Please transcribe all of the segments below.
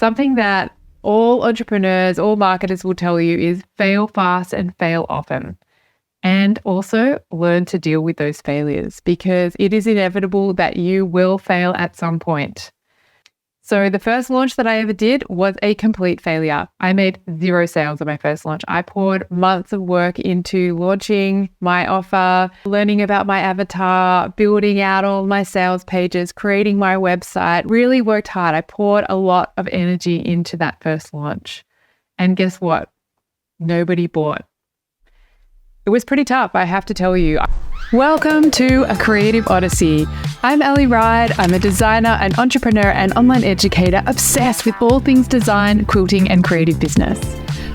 Something that all entrepreneurs, all marketers will tell you is fail fast and fail often. And also learn to deal with those failures because it is inevitable that you will fail at some point. So the first launch that I ever did was a complete failure. I made 0 sales on my first launch. I poured months of work into launching my offer, learning about my avatar, building out all my sales pages, creating my website, really worked hard. I poured a lot of energy into that first launch. And guess what? Nobody bought. It was pretty tough, I have to tell you. Welcome to A Creative Odyssey. I'm Ryde. I'm a designer, an entrepreneur, and online educator obsessed with all things design, quilting, and creative business.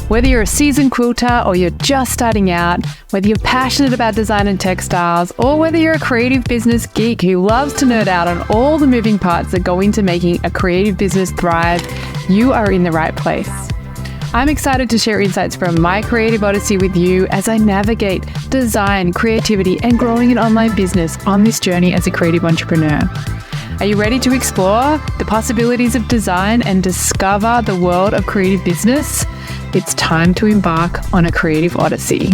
Whether you're a seasoned quilter or you're just starting out, whether you're passionate about design and textiles, or whether you're a creative business geek who loves to nerd out on all the moving parts that go into making a creative business thrive, you are in the right place. I'm excited to share insights from my creative odyssey with you as I navigate design, creativity, and growing an online business on this journey as a creative entrepreneur. Are you ready to explore the possibilities of design and discover the world of creative business? It's time to embark on a creative odyssey.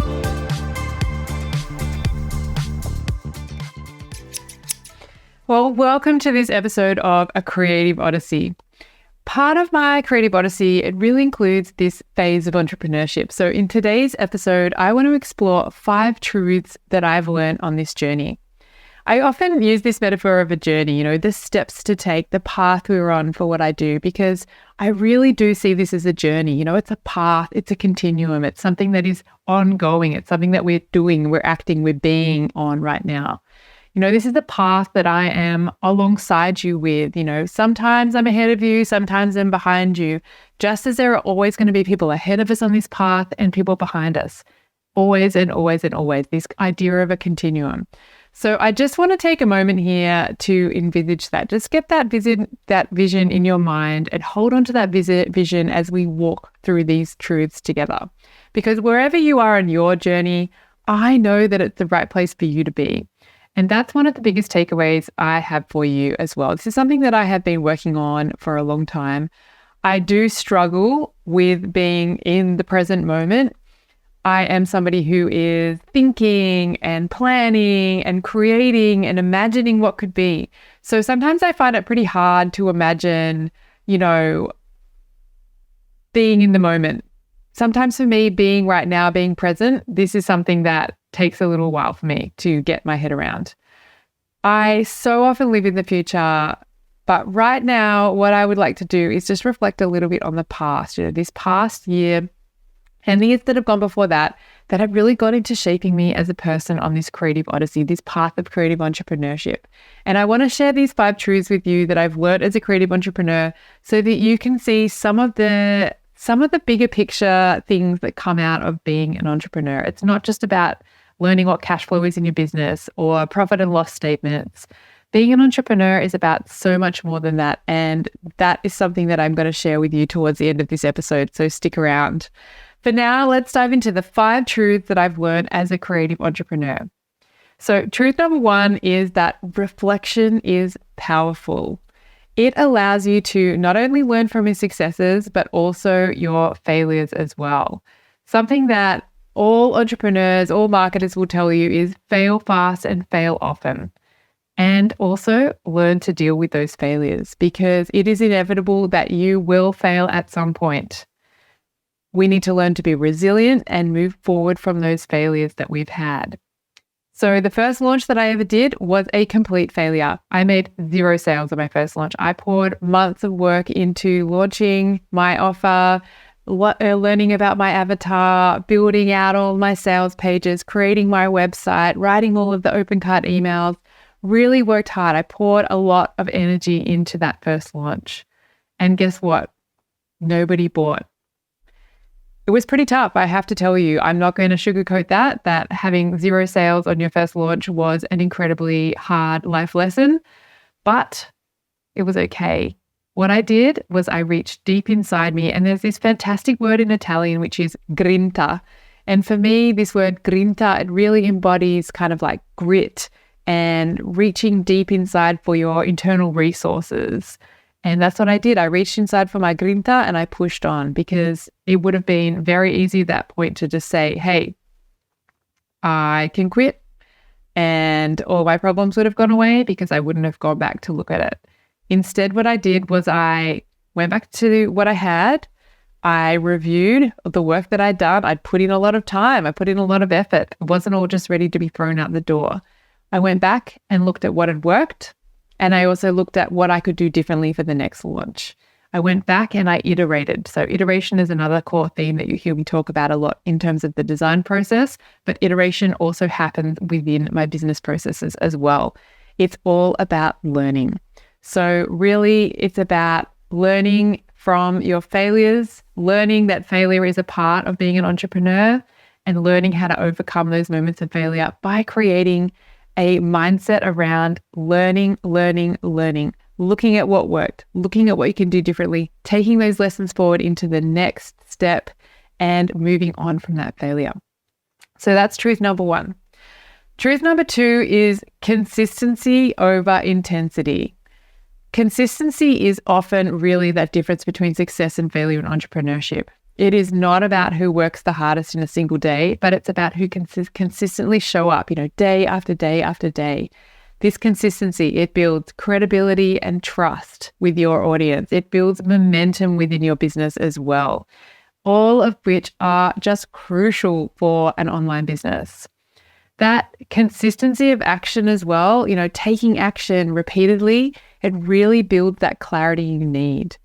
Well, welcome to this episode of A Creative Odyssey. Part of my creative odyssey, it really includes this phase of entrepreneurship. So in today's episode, I want to explore 5 truths that I've learned on this journey. I often use this metaphor of a journey, the steps to take, the path we're on for what I do, because I really do see this as a journey. It's a path, it's a continuum, it's something that is ongoing, it's something that we're doing, we're acting, we're being on right now. This is the path that I am alongside you with. Sometimes I'm ahead of you, sometimes I'm behind you, just as there are always going to be people ahead of us on this path and people behind us. Always and always and always, this idea of a continuum. So I just want to take a moment here to envisage that. Just get that vision in your mind and hold on to that vision as we walk through these truths together. Because wherever you are in your journey, I know that it's the right place for you to be. And that's one of the biggest takeaways I have for you as well. This is something that I have been working on for a long time. I do struggle with being in the present moment. I am somebody who is thinking and planning and creating and imagining what could be. So sometimes I find it pretty hard to imagine, being in the moment. Sometimes for me, being right now, being present, this is something that takes a little while for me to get my head around. I so often live in the future, but right now, what I would like to do is just reflect a little bit on the past, this past year and the years that have gone before that have really got into shaping me as a person on this creative odyssey, this path of creative entrepreneurship. And I want to share these 5 truths with you that I've learned as a creative entrepreneur so that you can see some of the bigger picture things that come out of being an entrepreneur. It's not just about learning what cash flow is in your business or profit and loss statements. Being an entrepreneur is about so much more than that. And that is something that I'm going to share with you towards the end of this episode. So stick around. For now, let's dive into the 5 truths that I've learned as a creative entrepreneur. So truth number 1 is that reflection is powerful. It allows you to not only learn from your successes, but also your failures as well. Something that all entrepreneurs, all marketers will tell you is fail fast and fail often. And also learn to deal with those failures because it is inevitable that you will fail at some point. We need to learn to be resilient and move forward from those failures that we've had. So the first launch that I ever did was a complete failure. I made 0 sales on my first launch. I poured months of work into launching my offer, learning about my avatar, building out all my sales pages, creating my website, writing all of the open cart emails, really worked hard. I poured a lot of energy into that first launch. And guess what? Nobody bought. It was pretty tough, I have to tell you. I'm not going to sugarcoat that having 0 sales on your first launch was an incredibly hard life lesson, but it was okay. What I did was I reached deep inside me, and there's this fantastic word in Italian, which is grinta. And for me, this word grinta, it really embodies kind of like grit and reaching deep inside for your internal resources And that's what I did. I reached inside for my grinta and I pushed on, because it would have been very easy at that point to just say, hey, I can quit, and all my problems would have gone away because I wouldn't have gone back to look at it. Instead, what I did was I went back to what I had. I reviewed the work that I'd done. I'd put in a lot of time. I put in a lot of effort. It wasn't all just ready to be thrown out the door. I went back and looked at what had worked. And I also looked at what I could do differently for the next launch. I went back and I iterated. So iteration is another core theme that you hear me talk about a lot in terms of the design process, but iteration also happens within my business processes as well. It's all about learning. So really, it's about learning from your failures, learning that failure is a part of being an entrepreneur, and learning how to overcome those moments of failure by creating a mindset around learning, looking at what worked, looking at what you can do differently, taking those lessons forward into the next step and moving on from that failure. So that's truth number one. Truth number two is consistency over intensity. Consistency is often really that difference between success and failure in entrepreneurship. It is not about who works the hardest in a single day, but it's about who can consistently show up, day after day after day. This consistency, it builds credibility and trust with your audience. It builds momentum within your business as well, all of which are just crucial for an online business. That consistency of action as well, taking action repeatedly, it really builds that clarity you need.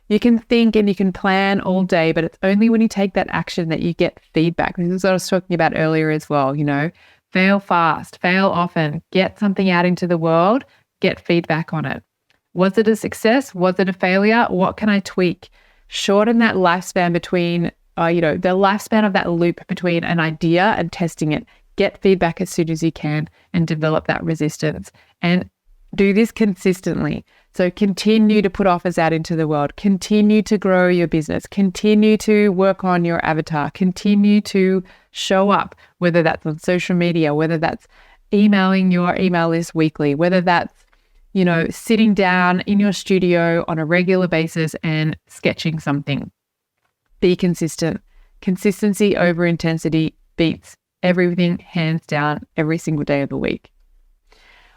You can think and you can plan all day, but it's only when you take that action that you get feedback. This is what I was talking about earlier as well, fail fast, fail often, get something out into the world, get feedback on it. Was it a success? Was it a failure? What can I tweak? Shorten that lifespan between, the lifespan of that loop between an idea and testing it. Get feedback as soon as you can and develop that resistance, and do this consistently. So continue to put offers out into the world, continue to grow your business, continue to work on your avatar, continue to show up, whether that's on social media, whether that's emailing your email list weekly, whether that's, sitting down in your studio on a regular basis and sketching something. Be consistent. Consistency over intensity beats everything hands down every single day of the week.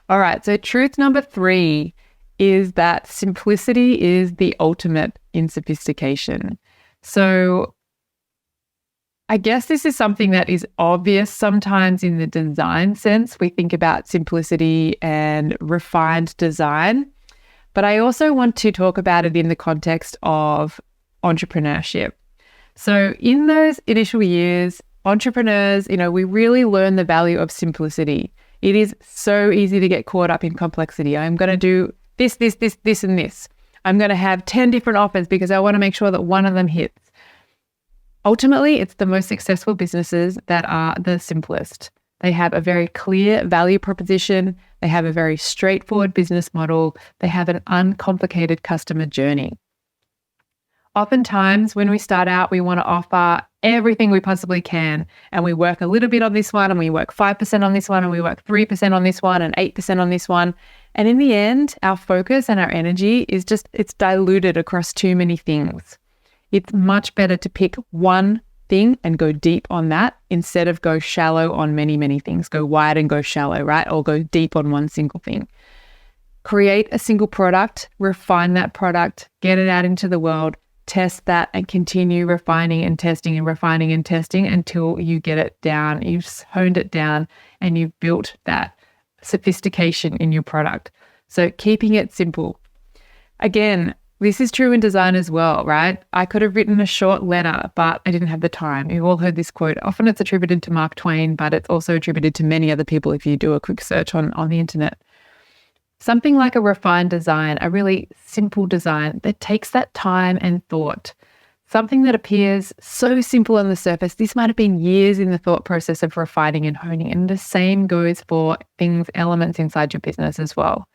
All right, so truth number 3 is that simplicity is the ultimate in sophistication. So I guess this is something that is obvious sometimes in the design sense. We think about simplicity and refined design, but I also want to talk about it in the context of entrepreneurship. So in those initial years, entrepreneurs, we really learn the value of simplicity. It is so easy to get caught up in complexity. I'm going to do this, and this. I'm going to have 10 different offers because I want to make sure that one of them hits. Ultimately, it's the most successful businesses that are the simplest. They have a very clear value proposition. They have a very straightforward business model. They have an uncomplicated customer journey. Oftentimes, when we start out, we want to offer everything we possibly can, and we work a little bit on this one, and we work 5% on this one, and we work 3% on this one, and 8% on this one. And in the end, our focus and our energy is it's diluted across too many things. It's much better to pick one thing and go deep on that instead of go shallow on many, many things. Go wide and go shallow, right? Or go deep on one single thing. Create a single product, refine that product, get it out into the world, test that, and continue refining and testing and refining and testing until you get it down. You've honed it down and you've built that sophistication in your product. So keeping it simple. Again, this is true in design as well, right? I could have written a short letter, but I didn't have the time. You've all heard this quote. Often it's attributed to Mark Twain, but it's also attributed to many other people if you do a quick search on the internet. Something like a refined design, a really simple design that takes that time and thought. Something that appears so simple on the surface. This might have been years in the thought process of refining and honing. And the same goes for elements inside your business as well.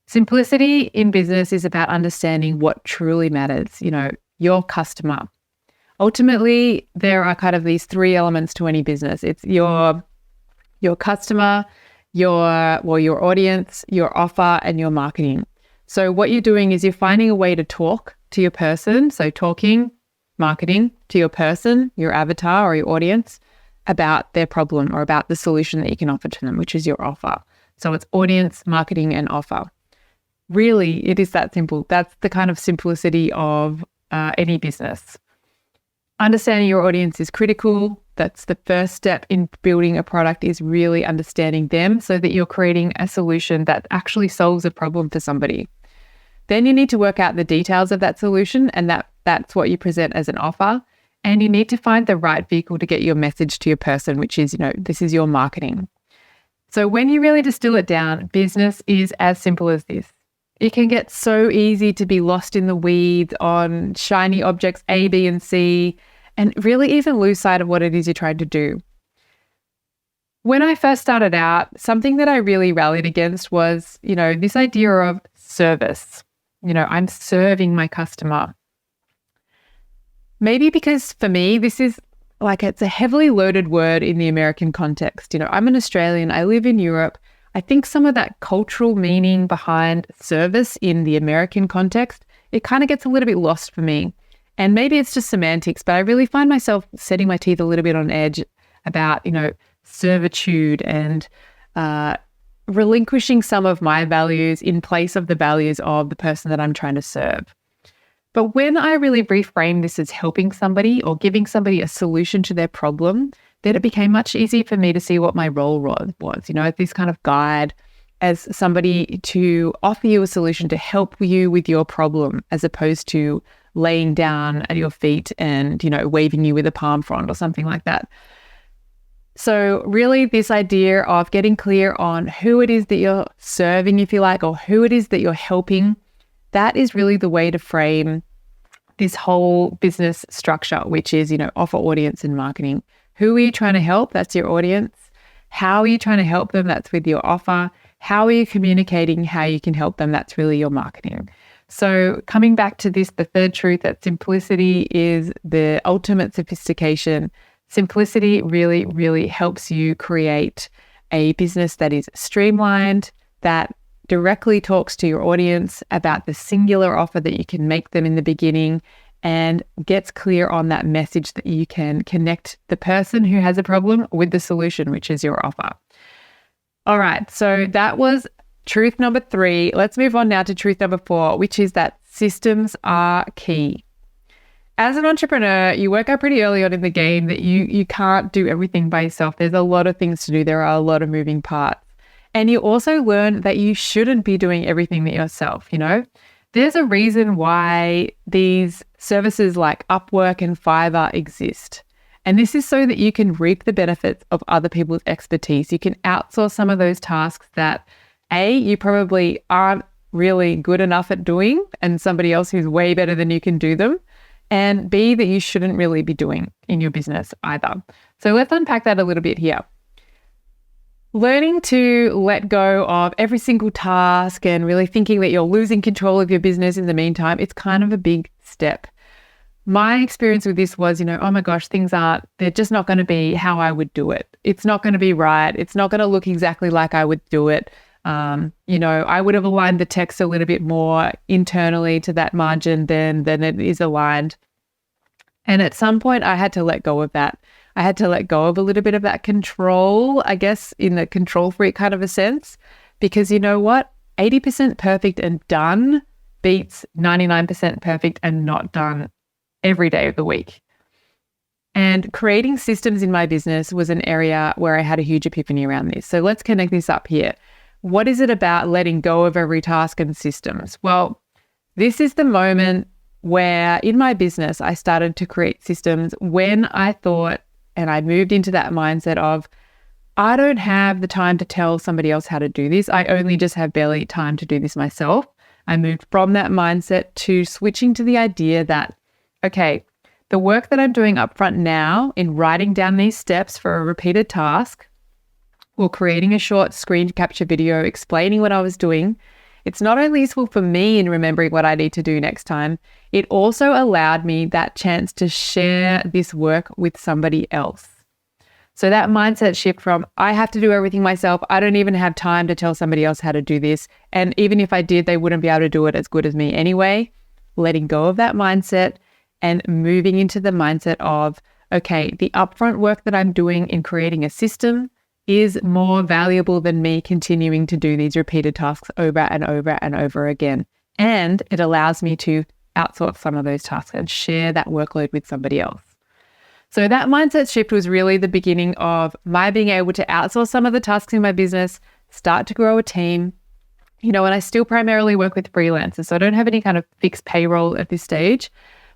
Simplicity in business is about understanding what truly matters, your customer. Ultimately, there are kind of these 3 elements to any business. It's your customer, your audience, your offer, and your marketing. So what you're doing is you're finding a way to talk to your person. So talking, marketing to your person, your avatar or your audience about their problem or about the solution that you can offer to them, which is your offer. So it's audience, marketing, and offer. Really, it is that simple. That's the kind of simplicity of any business. Understanding your audience is critical. That's the first step in building a product, is really understanding them so that you're creating a solution that actually solves a problem for somebody. Then you need to work out the details of that solution, and that's what you present as an offer. And you need to find the right vehicle to get your message to your person, which is, this is your marketing. So when you really distill it down, business is as simple as this. It can get so easy to be lost in the weeds on shiny objects A, B, and C, and really even lose sight of what it is you're trying to do. When I first started out, something that I really rallied against was, this idea of service. I'm serving my customer. Maybe because for me, this is it's a heavily loaded word in the American context. I'm an Australian, I live in Europe. I think some of that cultural meaning behind service in the American context, it kind of gets a little bit lost for me. And maybe it's just semantics, but I really find myself setting my teeth a little bit on edge about, servitude and relinquishing some of my values in place of the values of the person that I'm trying to serve. But when I really reframe this as helping somebody or giving somebody a solution to their problem, then it became much easier for me to see what my role was, as this kind of guide, as somebody to offer you a solution to help you with your problem, as opposed to laying down at your feet and, waving you with a palm frond or something like that. So really this idea of getting clear on who it is that you're serving, if you like, or who it is that you're helping, that is really the way to frame this whole business structure, which is, offer, audience, and marketing. Who are you trying to help? That's your audience. How are you trying to help them? That's with your offer. How are you communicating how you can help them? That's really your marketing. So coming back to this, the third truth, that simplicity is the ultimate sophistication. Simplicity really, really helps you create a business that is streamlined, that directly talks to your audience about the singular offer that you can make them in the beginning, and gets clear on that message that you can connect the person who has a problem with the solution, which is your offer. All right, so that was truth number 3. Let's move on now to truth number 4, which is that systems are key. As an entrepreneur, you work out pretty early on in the game that you can't do everything by yourself. There's a lot of things to do. There are a lot of moving parts. And you also learn that you shouldn't be doing everything yourself, There's a reason why these services like Upwork and Fiverr exist. And this is so that you can reap the benefits of other people's expertise. You can outsource some of those tasks that, A, you probably aren't really good enough at doing, and somebody else who's way better than you can do them. And B, that you shouldn't really be doing in your business either. So let's unpack that a little bit here. Learning to let go of every single task and really thinking that you're losing control of your business in the meantime, it's kind of a big step. My experience with this was, oh my gosh, they're just not going to be how I would do it. It's not going to be right. It's not going to look exactly like I would do it. I would have aligned the text a little bit more internally to that margin than it is aligned. And at some point I had to let go of that. I had to let go of a little bit of that control, I guess, in the control freak kind of a sense, because you know what? 80% perfect and done beats 99% perfect and not done every day of the week. And creating systems in my business was an area where I had a huge epiphany around this. So let's connect this up here. What is it about letting go of every task and systems? Well, this is the moment where in my business, I started to create systems when I thought, and I moved into that mindset of, I don't have the time to tell somebody else how to do this. I only just have barely time to do this myself. I moved from that mindset to switching to the idea that, okay, the work that I'm doing upfront now in writing down these steps for a repeated task or creating a short screen capture video explaining what I was doing, it's not only useful for me in remembering what I need to do next time, it also allowed me that chance to share this work with somebody else. So that mindset shift from I have to do everything myself. I don't even have time to tell somebody else how to do this. And even if I did, they wouldn't be able to do it as good as me anyway. Letting go of that mindset and moving into the mindset of, okay, the upfront work that I'm doing in creating a system is more valuable than me continuing to do these repeated tasks over and over and over again. And it allows me to outsource some of those tasks and share that workload with somebody else. So that mindset shift was really the beginning of my being able to outsource some of the tasks in my business, start to grow a team, and I still primarily work with freelancers. So I don't have any kind of fixed payroll at this stage.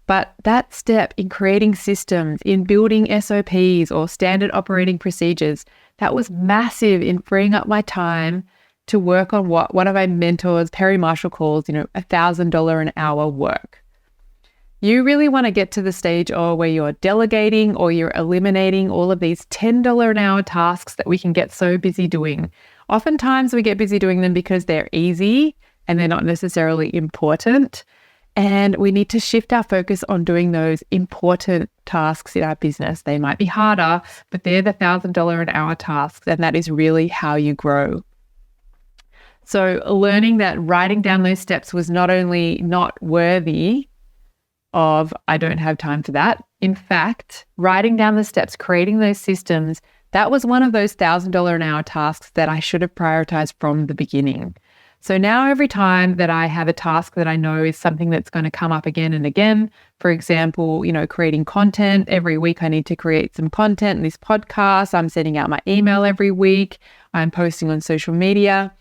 But that step in creating systems, in building SOPs or standard operating procedures, that was massive in freeing up my time to work on what one of my mentors, Perry Marshall, calls, $1,000 an hour work. You really want to get to the stage where you're delegating or you're eliminating all of these $10 an hour tasks that we can get so busy doing. Oftentimes we get busy doing them because they're easy and they're not necessarily important. And we need to shift our focus on doing those important tasks in our business. They might be harder, but they're the $1,000 an hour tasks. And that is really how you grow. So learning that writing down those steps was not only not worthy of, I don't have time for that. In fact, writing down the steps, creating those systems, that was one of those $1,000 an hour tasks that I should have prioritized from the beginning. So now every time that I have a task that I know is something that's going to come up again and again, for example, creating content, every week I need to create some content in this podcast, I'm sending out my email every week, I'm posting on social media.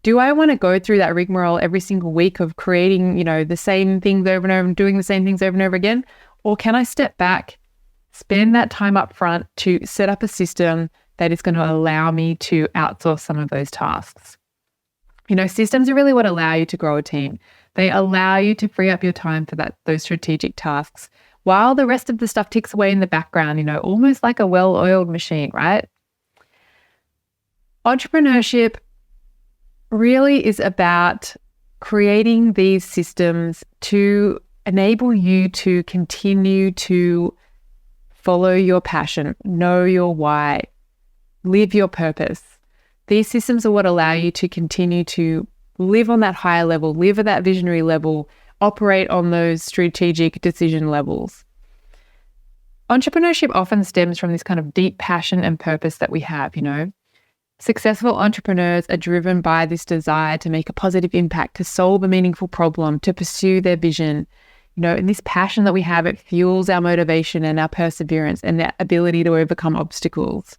Do I want to go through that rigmarole every single week of creating, the same things over and over and doing the same things over and over again? Or can I step back, spend that time up front to set up a system that is going to allow me to outsource some of those tasks? Systems are really what allow you to grow a team. They allow you to free up your time for those strategic tasks while the rest of the stuff ticks away in the background, almost like a well-oiled machine, right? Entrepreneurship really is about creating these systems to enable you to continue to follow your passion, know your why, live your purpose. These systems are what allow you to continue to live on that higher level, live at that visionary level, operate on those strategic decision levels. Entrepreneurship often stems from this kind of deep passion and purpose that we have, Successful entrepreneurs are driven by this desire to make a positive impact, to solve a meaningful problem, to pursue their vision. And this passion that we have, it fuels our motivation and our perseverance and that ability to overcome obstacles.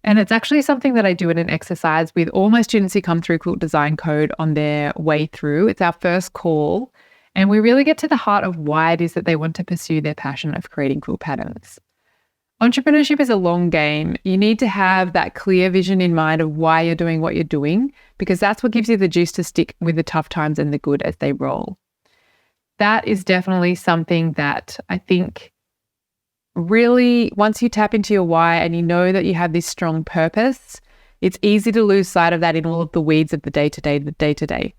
And it's actually something that I do in an exercise with all my students who come through Quilt Design Code on their way through. It's our first call. And we really get to the heart of why it is that they want to pursue their passion of creating quilt patterns. Entrepreneurship is a long game. You need to have that clear vision in mind of why you're doing what you're doing, because that's what gives you the juice to stick with the tough times and the good as they roll. That is definitely something that I think really, once you tap into your why and you know that you have this strong purpose, it's easy to lose sight of that in all of the weeds of the day-to-day.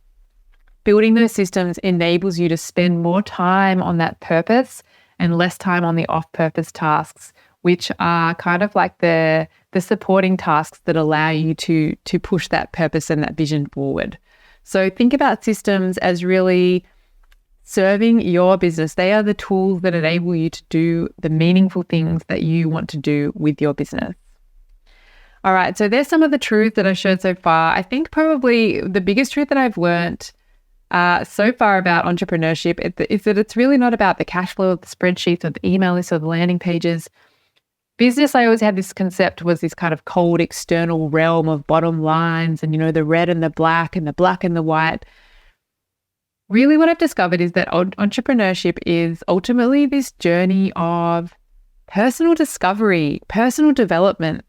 Building those systems enables you to spend more time on that purpose and less time on the off-purpose tasks, which are kind of like the supporting tasks that allow you to push that purpose and that vision forward. So think about systems as really serving your business. They are the tools that enable you to do the meaningful things that you want to do with your business. All right, so there's some of the truth that I've shared so far. I think probably the biggest truth that I've learned so far about entrepreneurship is that it's really not about the cash flow of the spreadsheets or the email lists or the landing pages. Business, I always had this concept, was this kind of cold external realm of bottom lines and, the red and the black and the white. Really what I've discovered is that entrepreneurship is ultimately this journey of personal discovery, personal development.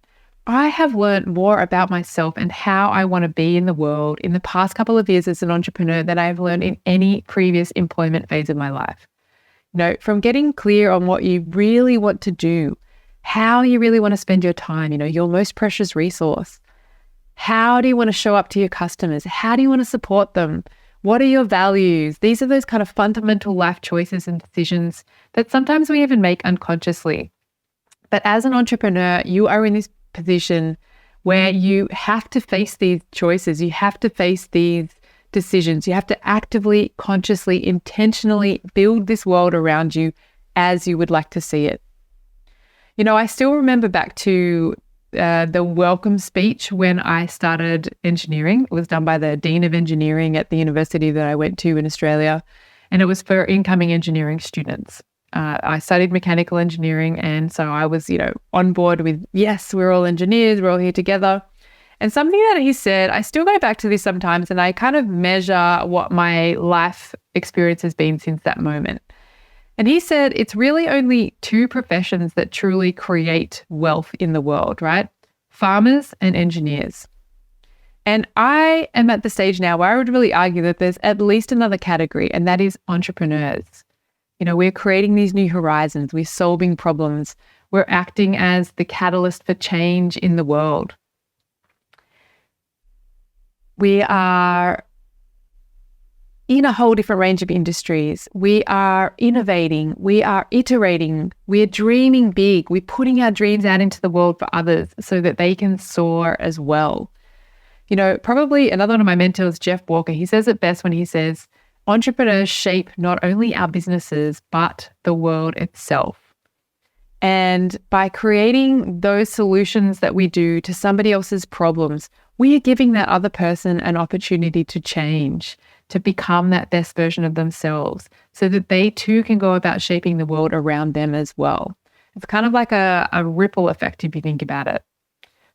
I have learned more about myself and how I want to be in the world in the past couple of years as an entrepreneur than I've learned in any previous employment phase of my life. From getting clear on what you really want to do, how you really want to spend your time, your most precious resource. How do you want to show up to your customers? How do you want to support them? What are your values? These are those kind of fundamental life choices and decisions that sometimes we even make unconsciously. But as an entrepreneur, you are in this position where you have to face these choices. You have to face these decisions. You have to actively, consciously, intentionally build this world around you as you would like to see it. I still remember back to the welcome speech when I started engineering. It was done by the Dean of Engineering at the university that I went to in Australia, and it was for incoming engineering students. I studied mechanical engineering, and so I was, on board with, yes, we're all engineers, we're all here together. And something that he said, I still go back to this sometimes, and I kind of measure what my life experience has been since that moment. And he said, it's really only two professions that truly create wealth in the world, right? Farmers and engineers. And I am at the stage now where I would really argue that there's at least another category, and that is entrepreneurs. We're creating these new horizons. We're solving problems. We're acting as the catalyst for change in the world. We are in a whole different range of industries. We are innovating. We are iterating. We're dreaming big. We're putting our dreams out into the world for others so that they can soar as well. Probably another one of my mentors, Jeff Walker, he says it best when he says, entrepreneurs shape not only our businesses, but the world itself. And by creating those solutions that we do to somebody else's problems, we are giving that other person an opportunity to change, to become that best version of themselves, so that they too can go about shaping the world around them as well. It's kind of like a ripple effect if you think about it.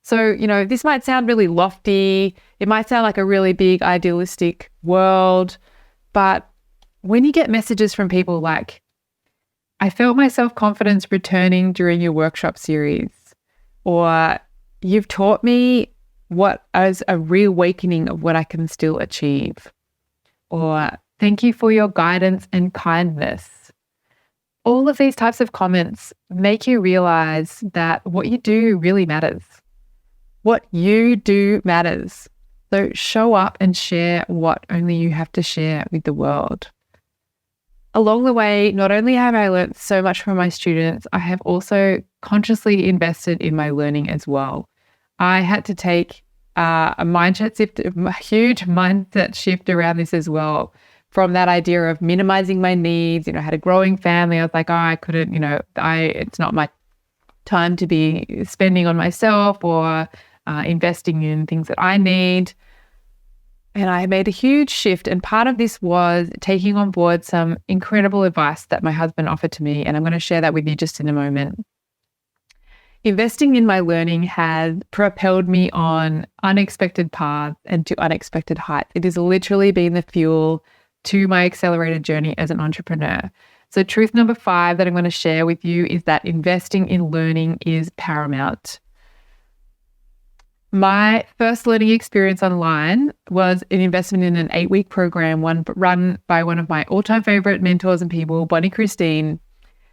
So, this might sound really lofty. It might sound like a really big idealistic world. But when you get messages from people like, I felt my self-confidence returning during your workshop series, or you've taught me what is a reawakening of what I can still achieve, or thank you for your guidance and kindness. All of these types of comments make you realize that what you do really matters. What you do matters. So show up and share what only you have to share with the world. Along the way, not only have I learned so much from my students, I have also consciously invested in my learning as well. I had to take a huge mindset shift around this as well. From that idea of minimizing my needs, I had a growing family. I was like, I couldn't, it's not my time to be spending on myself or investing in things that I need. And I made a huge shift. And part of this was taking on board some incredible advice that my husband offered to me. And I'm going to share that with you just in a moment. Investing in my learning has propelled me on unexpected paths and to unexpected heights. It has literally been the fuel to my accelerated journey as an entrepreneur. So truth number 5 that I'm going to share with you is that investing in learning is paramount. My first learning experience online was an investment in an 8-week program run by one of my all-time favorite mentors and people, Bonnie Christine.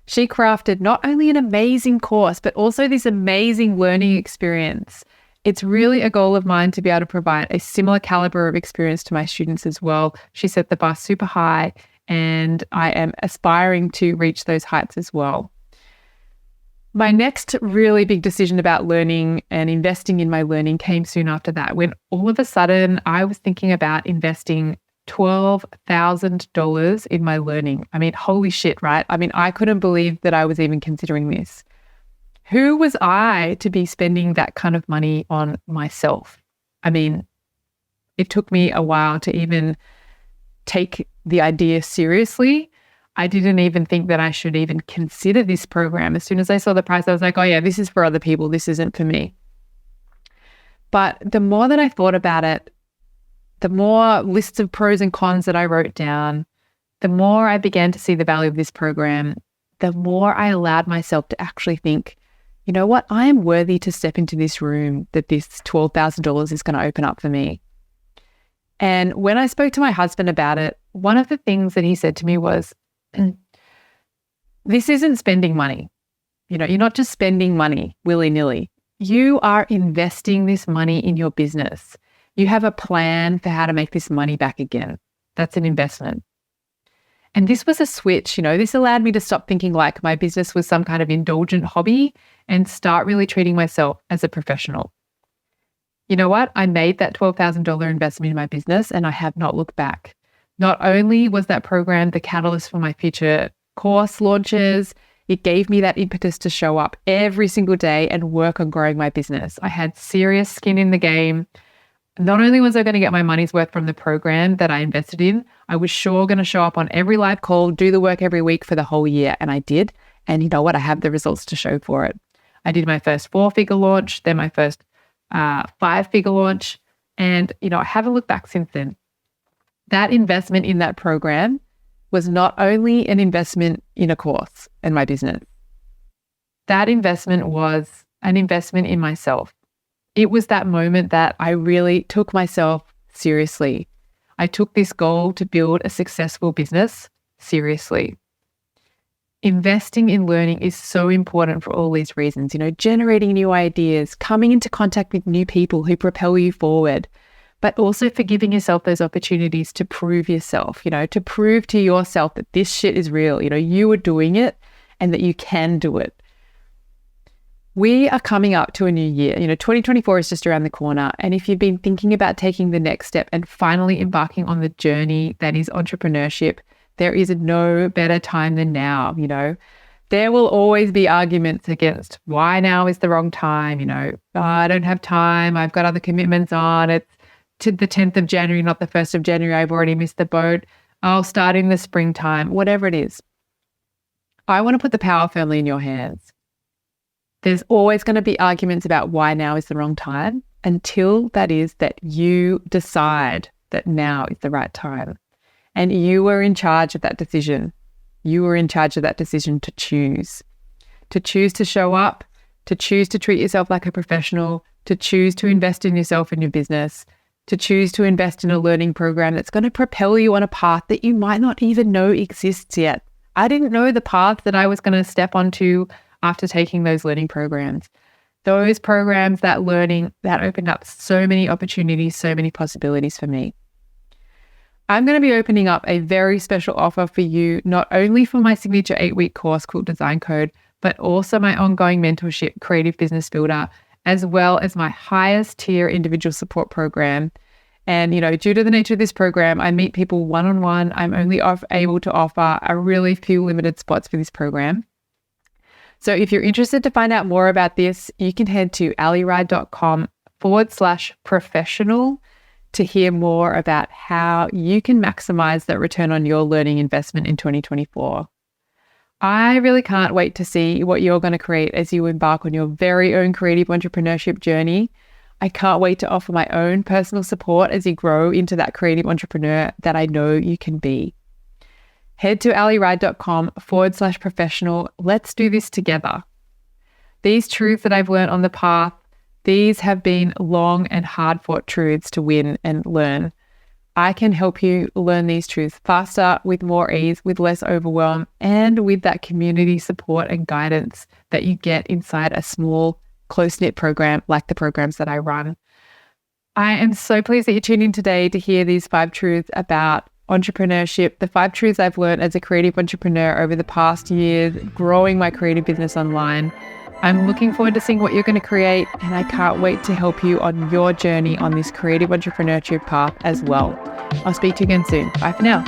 She crafted not only an amazing course, but also this amazing learning experience. It's really a goal of mine to be able to provide a similar caliber of experience to my students as well. She set the bar super high, and I am aspiring to reach those heights as well. My next really big decision about learning and investing in my learning came soon after that, when all of a sudden I was thinking about investing $12,000 in my learning. I mean, holy shit, right? I mean, I couldn't believe that I was even considering this. Who was I to be spending that kind of money on myself? I mean, it took me a while to even take the idea seriously. I didn't even think that I should even consider this program. As soon as I saw the price, I was like, oh yeah, this is for other people. This isn't for me. But the more that I thought about it, the more lists of pros and cons that I wrote down, the more I began to see the value of this program, the more I allowed myself to actually think, you know what, I am worthy to step into this room that this $12,000 is going to open up for me. And when I spoke to my husband about it, one of the things that he said to me was, this isn't spending money. You're not just spending money willy-nilly. You are investing this money in your business. You have a plan for how to make this money back again. That's an investment. And this was a switch, this allowed me to stop thinking like my business was some kind of indulgent hobby and start really treating myself as a professional. You know what? I made that $12,000 investment in my business and I have not looked back. Not only was that program the catalyst for my future course launches, it gave me that impetus to show up every single day and work on growing my business. I had serious skin in the game. Not only was I going to get my money's worth from the program that I invested in, I was sure going to show up on every live call, do the work every week for the whole year. And I did. And you know what? I have the results to show for it. I did my first 4-figure launch, then my first 5-figure launch. And, I haven't looked back since then. That investment in that program was not only an investment in a course and my business. That investment was an investment in myself. It was that moment that I really took myself seriously. I took this goal to build a successful business seriously. Investing in learning is so important for all these reasons, generating new ideas, coming into contact with new people who propel you forward, but also for giving yourself those opportunities to prove yourself, to prove to yourself that this shit is real, you are doing it and that you can do it. We are coming up to a new year. 2024 is just around the corner. And if you've been thinking about taking the next step and finally embarking on the journey that is entrepreneurship, there is no better time than now. There will always be arguments against why now is the wrong time. I don't have time. I've got other commitments on. It's to the 10th of January, not the 1st of January. I've already missed the boat. I'll start in the springtime, whatever it is. I want to put the power firmly in your hands. There's always going to be arguments about why now is the wrong time until that you decide that now is the right time. And you are in charge of that decision. You are in charge of that decision to choose to show up, to choose to treat yourself like a professional, to choose to invest in yourself and your business, to choose to invest in a learning program that's going to propel you on a path that you might not even know exists yet. I didn't know the path that I was going to step onto after taking those learning programs. Those programs, that learning, that opened up so many opportunities, so many possibilities for me. I'm going to be opening up a very special offer for you, not only for my signature 8-week course called Design Code, but also my ongoing mentorship, Creative Business Builder, as well as my highest tier individual support program. And, due to the nature of this program, I meet people one-on-one. I'm only able to offer a really few limited spots for this program. So if you're interested to find out more about this, you can head to aliryde.com/professional to hear more about how you can maximize that return on your learning investment in 2024. I really can't wait to see what you're going to create as you embark on your very own creative entrepreneurship journey. I can't wait to offer my own personal support as you grow into that creative entrepreneur that I know you can be. Head to aliryde.com/professional. Let's do this together. These truths that I've learned on the path, these have been long and hard-fought truths to win and learn. I can help you learn these truths faster, with more ease, with less overwhelm, and with that community support and guidance that you get inside a small, close-knit program like the programs that I run. I am so pleased that you tuned in today to hear these 5 truths about entrepreneurship, the 5 truths I've learned as a creative entrepreneur over the past years, growing my creative business online. I'm looking forward to seeing what you're going to create, and I can't wait to help you on your journey on this creative entrepreneurship path as well. I'll speak to you again soon. Bye for now.